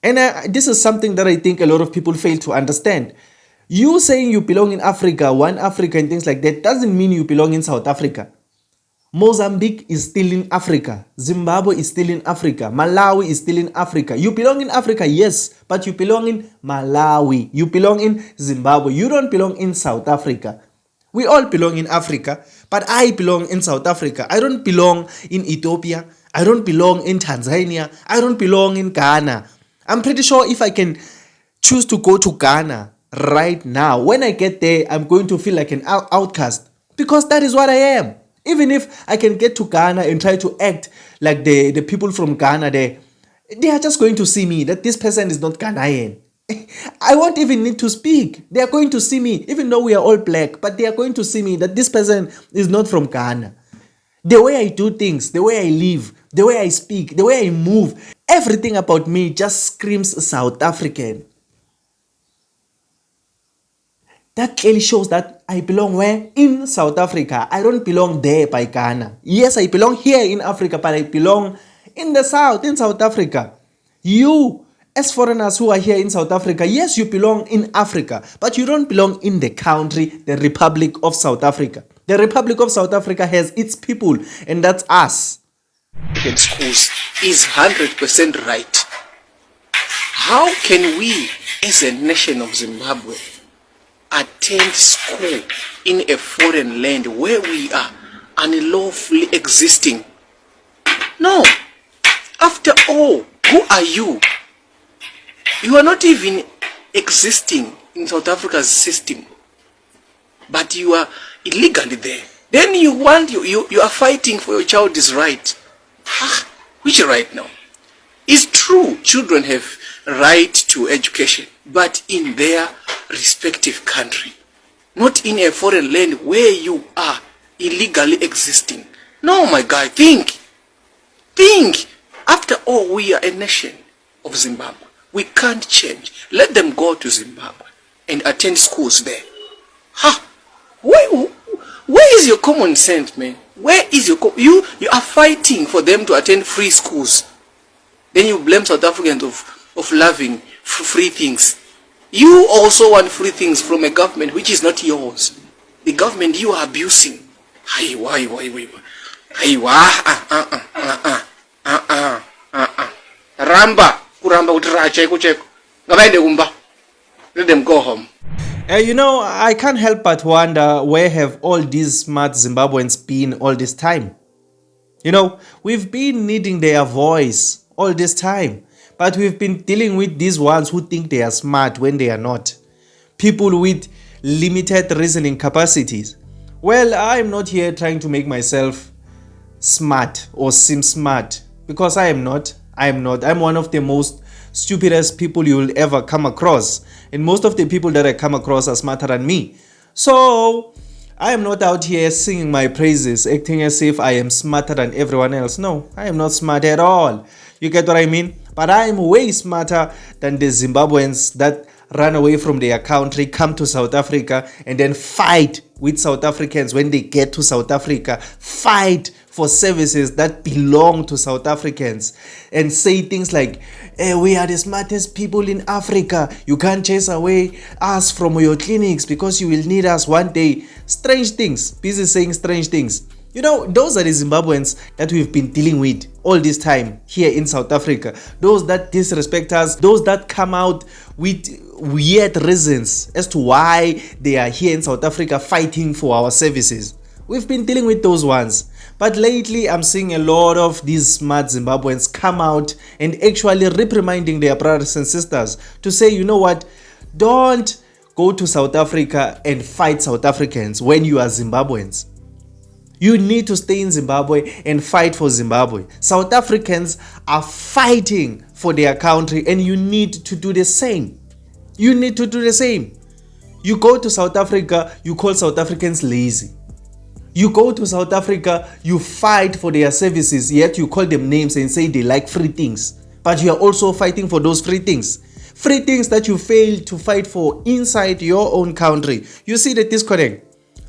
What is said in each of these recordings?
And this is something that I think a lot of people fail to understand. You saying you belong in Africa, one Africa, and things like that doesn't mean you belong in South Africa. Mozambique is still in Africa. Zimbabwe is still in Africa. Malawi is still in Africa. You belong in Africa, yes, but you belong in Malawi. You belong in Zimbabwe. You don't belong in South Africa. We all belong in Africa, but I belong in South Africa. I don't belong in Ethiopia. I don't belong in Tanzania. I don't belong in Ghana. I'm pretty sure if I can choose to go to Ghana right now, when I get there, I'm going to feel like an outcast because that is what I am. Even if I can get to Ghana and try to act like the people from Ghana there, they are just going to see me that this person is not Ghanaian. I won't even need to speak. They are going to see me, even though we are all black, but they are going to see me that this person is not from Ghana. The way I do things, the way I live, the way I speak, the way I move, everything about me just screams South African. That clearly shows that I belong where? In South Africa. I don't belong there by Ghana. Yes, I belong here in Africa, but I belong in the South, in South Africa. You, as foreigners who are here in South Africa, yes, you belong in Africa, but you don't belong in the country, the Republic of South Africa. The Republic of South Africa has its people, and that's us. Schools is 100% right. How can we, as a nation of Zimbabwe, attend school in a foreign land where we are unlawfully existing? No. After all, who are you? You are not even existing in South Africa's system, but you are illegally there. Then you are fighting for your child's right. Which right now? It's true, children have right to education, but in their respective country, not in a foreign land where you are illegally existing. No, my guy, think. After all, we are a nation of Zimbabwe. We can't change. Let them go to Zimbabwe and attend schools there. Where is your common sense, man? Where is your you are fighting for them to attend free schools. Then you blame South Africans of loving free things. You also want free things from a government which is not yours. The government you are abusing. Kuramba utiracha ikucheko. Ngabaende kumba. Let them go home. I can't help but wonder, where have all these smart Zimbabweans been all this time? We've been needing their voice all this time, but we've been dealing with these ones who think they are smart when they are not. People with limited reasoning capacities. Well, I'm not here trying to make myself smart or seem smart, because I am not. I'm one of the most stupidest people you will ever come across, and most of the people that I come across are smarter than me. So I am not out here singing my praises, acting as if I am smarter than everyone else. No, I am not smart at all. You get what I mean? But I am way smarter than the Zimbabweans that run away from their country, come to South Africa, and then fight with South Africans when they get to South Africa, fight for services that belong to South Africans, and say things like, we are the smartest people in Africa. You can't chase away us from your clinics because you will need us one day. Strange things. Busy saying strange things. Those are the Zimbabweans that we've been dealing with all this time here in South Africa. Those that disrespect us, those that come out with weird reasons as to why they are here in South Africa fighting for our services. We've been dealing with those ones. But lately, I'm seeing a lot of these smart Zimbabweans come out and actually reprimanding their brothers and sisters to say, you know what, don't go to South Africa and fight South Africans when you are Zimbabweans. You need to stay in Zimbabwe and fight for Zimbabwe. South Africans are fighting for their country, and you need to do the same. You need to do the same. You go to South Africa, you call South Africans lazy. You go to South Africa, you fight for their services, yet you call them names and say they like free things. But you are also fighting for those free things. Free things that you failed to fight for inside your own country. You see the disconnect?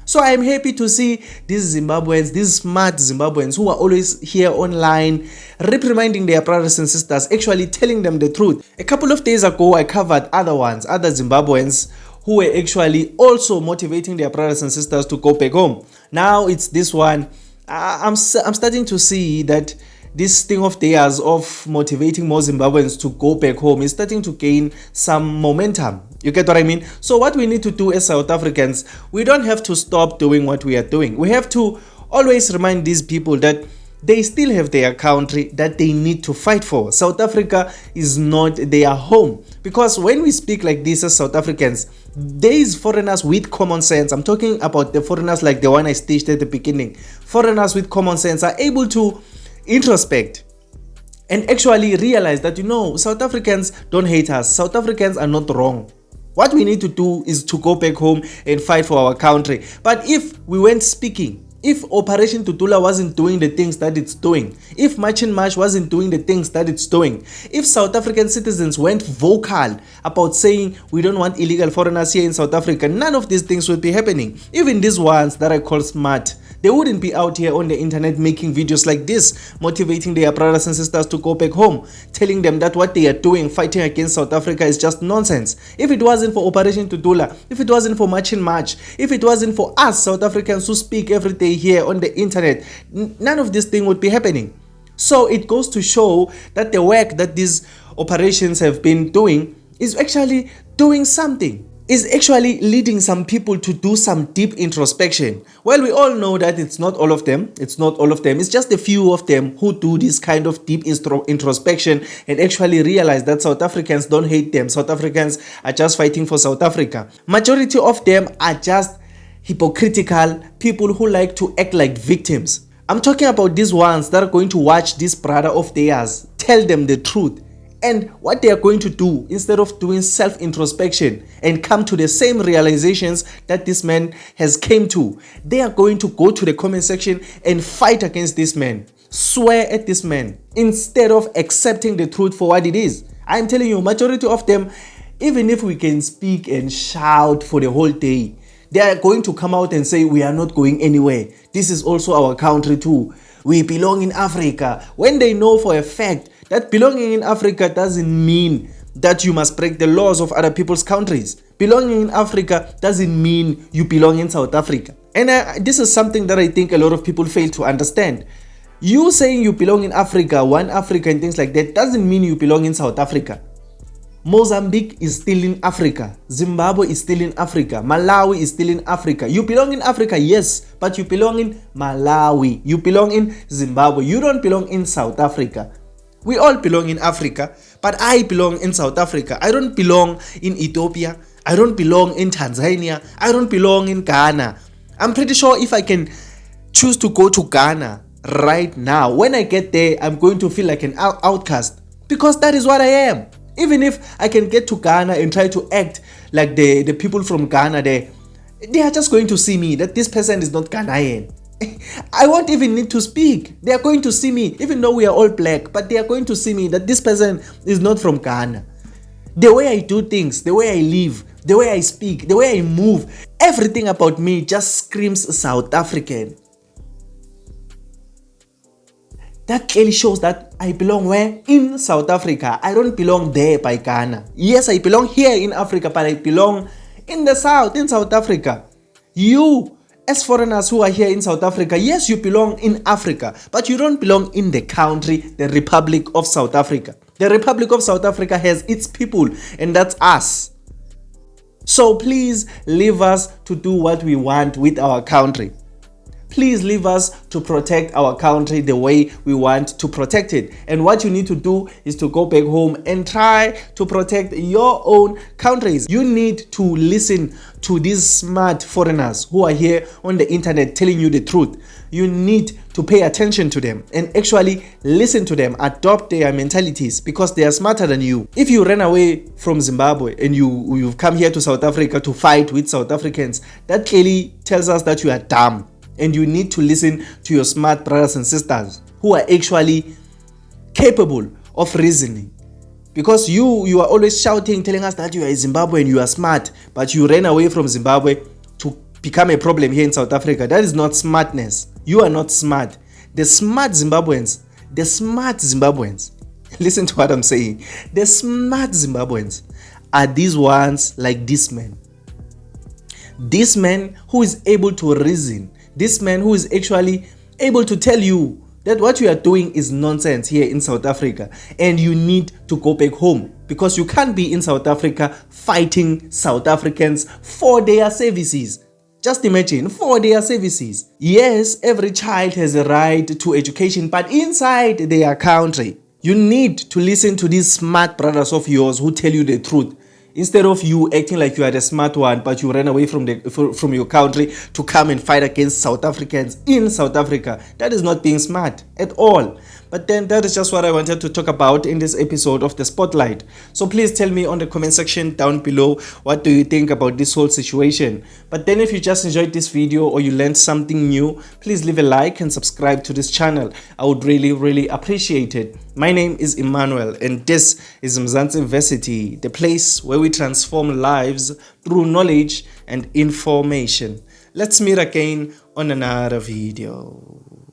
So I am happy to see these Zimbabweans, these smart Zimbabweans who are always here online, reprimanding their brothers and sisters, actually telling them the truth. A couple of days ago, I covered other Zimbabweans who were actually also motivating their brothers and sisters to go back home. Now it's this one. I'm starting to see that this thing of theirs of motivating more Zimbabweans to go back home is starting to gain some momentum. You get what I mean? So what we need to do as South Africans, we don't have to stop doing what we are doing. We have to always remind these people that they still have their country that they need to fight for. South Africa is not their home. Because when we speak like this as South Africans, there is foreigners with common sense. I'm talking about the foreigners like the one I staged at the beginning. Foreigners with common sense are able to introspect and actually realize that, South Africans don't hate us. South Africans are not wrong. What we need to do is to go back home and fight for our country. But if we weren't speaking, if Operation Tutula wasn't doing the things that it's doing, if March and March wasn't doing the things that it's doing, if South African citizens went vocal about saying we don't want illegal foreigners here in South Africa, none of these things would be happening. Even these ones that I call smart, they wouldn't be out here on the internet making videos like this, motivating their brothers and sisters to go back home, telling them that what they are doing, fighting against South Africa, is just nonsense. If it wasn't for Operation Tutula, if it wasn't for March and March, if it wasn't for us South Africans who speak every day here on the internet, none of this thing would be happening. So it goes to show that the work that these operations have been doing is actually doing something, is actually leading some people to do some deep introspection. Well, we all know that it's not all of them. It's just a few of them who do this kind of deep introspection and actually realize that South Africans don't hate them. South Africans are just fighting for South Africa. Majority of them are just hypocritical people who like to act like victims. I'm talking about these ones that are going to watch this brother of theirs tell them the truth. And what they are going to do, instead of doing self-introspection and come to the same realizations that this man has came to, they are going to go to the comment section and fight against this man, swear at this man, instead of accepting the truth for what it is. I'm telling you, majority of them, even if we can speak and shout for the whole day, they are going to come out and say, we are not going anywhere. This is also our country too. We belong in Africa. When they know for a fact that belonging in Africa doesn't mean that you must break the laws of other people's countries. Belonging in Africa doesn't mean you belong in South Africa. And this is something that I think a lot of people fail to understand. You saying you belong in Africa, one Africa and things like that, doesn't mean you belong in South Africa. Mozambique is still in Africa. Zimbabwe is still in Africa. Malawi is still in Africa. You belong in Africa, yes, but you belong in Malawi. You belong in Zimbabwe. You don't belong in South Africa. We all belong in Africa, but I belong in South Africa. I don't belong in Ethiopia. I don't belong in Tanzania. I don't belong in Ghana. I'm pretty sure if I can choose to go to Ghana right now, when I get there, I'm going to feel like an outcast, because that is what I am. Even if I can get to Ghana and try to act like the people from Ghana there, they are just going to see me that this person is not Ghanaian. I won't even need to speak. They are going to see me, even though we are all black, but they are going to see me that this person is not from Ghana. The way I do things, the way I live, the way I speak, the way I move, everything about me just screams South African. That clearly shows that I belong where? In South Africa. I don't belong there by Ghana. Yes, I belong here in Africa, but I belong in the South, in South Africa. You, as foreigners who are here in South Africa, yes, you belong in Africa, but you don't belong in the country, the Republic of South Africa. The Republic of South Africa has its people, and that's us. So please leave us to do what we want with our country. Please leave us to protect our country the way we want to protect it. And what you need to do is to go back home and try to protect your own countries. You need to listen to these smart foreigners who are here on the internet telling you the truth. You need to pay attention to them and actually listen to them, adopt their mentalities, because they are smarter than you. If you ran away from Zimbabwe and you've come here to South Africa to fight with South Africans, that clearly tells us that you are dumb. And you need to listen to your smart brothers and sisters who are actually capable of reasoning. Because you are always shouting, telling us that you are a Zimbabwean, you are smart, but you ran away from Zimbabwe to become a problem here in South Africa. That is not smartness. You are not smart. The smart Zimbabweans, listen to what I'm saying. The smart Zimbabweans are these ones like this man. This man who is able to reason. This man who is actually able to tell you that what you are doing is nonsense here in South Africa and you need to go back home, because you can't be in South Africa fighting South Africans for their services. Just imagine, for their services. Yes, every child has a right to education, but inside their country, you need to listen to these smart brothers of yours who tell you the truth. Instead of you acting like you are the smart one, but you ran away from your country to come and fight against South Africans in South Africa. That is not being smart at all. But then that is just what I wanted to talk about in this episode of The Spotlight. So please tell me on the comment section down below, what do you think about this whole situation? But then if you just enjoyed this video or you learned something new, please leave a like and subscribe to this channel. I would really appreciate it. My name is Emmanuel and this is Mzansi University, the place where we transform lives through knowledge and information. Let's meet again on another video.